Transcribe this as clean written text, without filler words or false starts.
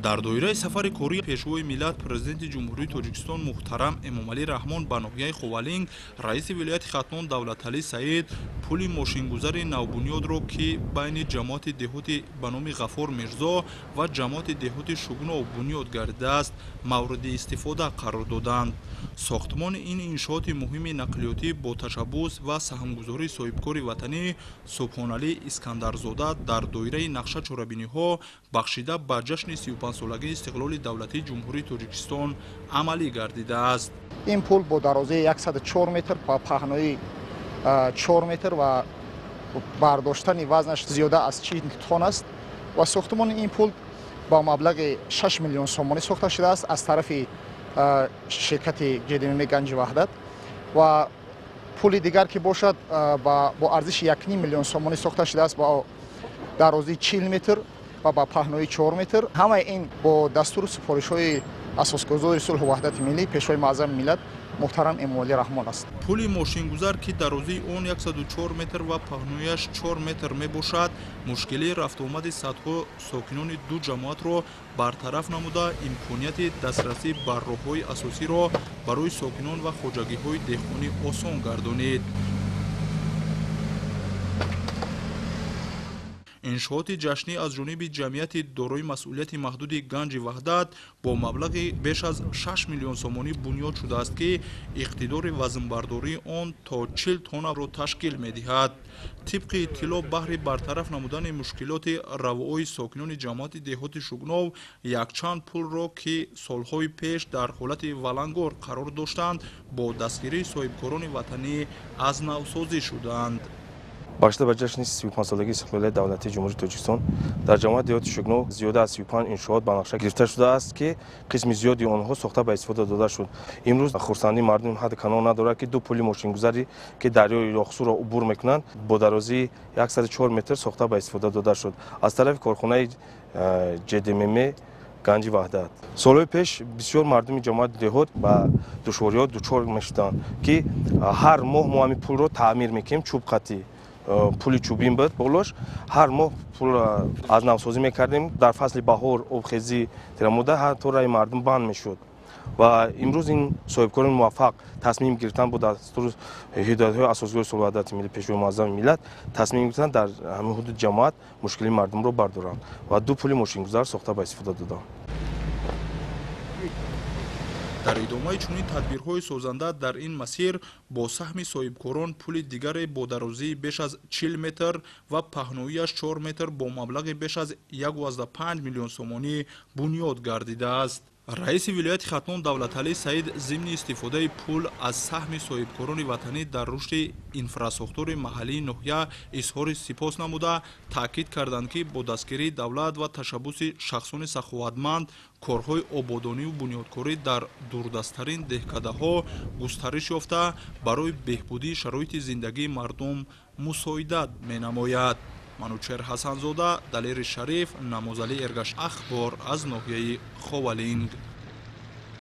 дар доираи сафари кории пешвои миллат президенти ҷумҳурии тоҷикистон муҳтарам эмомалӣ раҳмон ба ноҳияи ховалинг раиси вилояти хатнон давлаталӣ саид пули мошингузари навбунёдро ки байни ҷамоати деҳоти ба номи ғафор мирзо ва ҷамоати деҳоти шугнов бунёд гардидааст мавриди истифода қарор доданд. сохтмони ин иншооти муҳими нақлиётӣ бо ташаббус ва саҳмгузории соҳибкори ватанӣ субҳоналӣ искандарзода дар доираи нақша чорабиниҳо бахшида ба ҷашни 35-солагии истиқлоли давлатии ҷумҳурии тоҷикистон амалӣ гардидааст. ин пул бо дарозаи 104 метр ба паҳнои 4 метр ва бардоштани вазнаш зиёда аз 40 тонн аст ва сохтмони ин пул ба маблағи 6 миллион сомонӣ сохта шудааст аз тарафи ширкати ҷдмм ганҷи ваҳдат ва пули дигар ки бошад бо арзиши 1 миллион сомонӣ сохта шудааст ба дарозаи 40 метр ва ба паҳнои 4 метр. ҳамаи ин бо дастури супоришҳои асосгузори сулҳу ваҳдати миллӣ пешвои маъзами миллат муҳтарам эмомалӣ раҳмон аст. пули мошингузар ки дарозаи он 104 метр ва паҳнояш 4 метр мебошад мушкилии рафтуомади садҳо сокинони ду ҷамоатро бартараф намуда имконияти дастрасӣ ба роҳҳои асосиро барои сокинон ва хоҷагиҳои деҳқонӣ осон гардонид. иншооти ҷашнӣ аз ҷониби ҷамъияти дорои масъулияти маҳдуди ганҷи ваҳдат бо маблағи беш аз 6 миллион сомонӣ бунёд шудааст ки иқтидори вазнбардории он то 40 тоннаро ташкил медиҳад. тибқи иттилоъ баҳри бартараф намудани мушкилоти равои сокинони ҷамоати деҳоти шугнов якчанд пулро ки солҳои пеш дар ҳолати валангор қарор доштанд бо дастгирии соҳибкорони ватанӣ аз навсозӣ шуданд. бахшида ба ҷашни 35-солагии истиқлолияти давлатии ҷумҳурии тоҷикистон дар ҷамоати деҳоти шугнов зиёда аз 35 иншоот ба нақша гирифта шудааст ки қисми зиёди онҳо сохта ба истифода дода шуд. имрӯз хурсандии мардум ҳадди канон надорад ки ду пули мошингузарӣ ки дарёи рохсуро убур мекунанд бо дарозии 104 метр сохта ба истифода дода шуд аз тарафи корхонаи ҷдмм ганҷи ваҳдат. солҳои пеш бисёр мардуми ҷамоати деҳот ба душвориҳо дучор мешуданд ки ҳар моҳ мо ҳамин пулро таъмир мекунем чӯб қатӣ пули чӯбин буд болош ҳар моҳ пул аз навсозӣ мекардем дар фасли баҳор обхезӣ терамуда ҳатто раи мардум банд мешуд ва имрӯз ин соҳибкорони муваффақ тасмим гирифтанд бо дастури ҳидоятҳои асосгори сулҳу ваҳдати миллӣ пешвои муаззами миллат тасмим гирифтанд дар ҳамин ҳудуди ҷамоат мушкилии мардумро бардоранд ва ду пули мошингузар сохта ба истифода доданд. дар идомаи чунин тадбирҳои созанда дар ин масир бо саҳми соҳибкорон пули дигаре бо дарозии беш аз 40 метр ва паҳноияш 4 метр бо маблағи беш аз 1,5 миллион сомонӣ бунёд гардидааст. раиси вилояти хатнон давлаталӣ саид зимни истифодаи пул аз саҳми соҳибкорони ватанӣ дар рушди инфрасохтори маҳаллии ноҳия изҳори сипос намуда таъкид карданд ки бо дастгирии давлат ва ташаббуси шахсони саховатманд корҳои ободониву бунёдкорӣ дар дурдасттарин деҳкадаҳо густариш ёфта барои беҳбудии шароити зиндагии мардум мусоидат менамояд. манучер ҳасанзода, далери шариф, намозали эргаш ахбор аз ноҳияи ховалинг.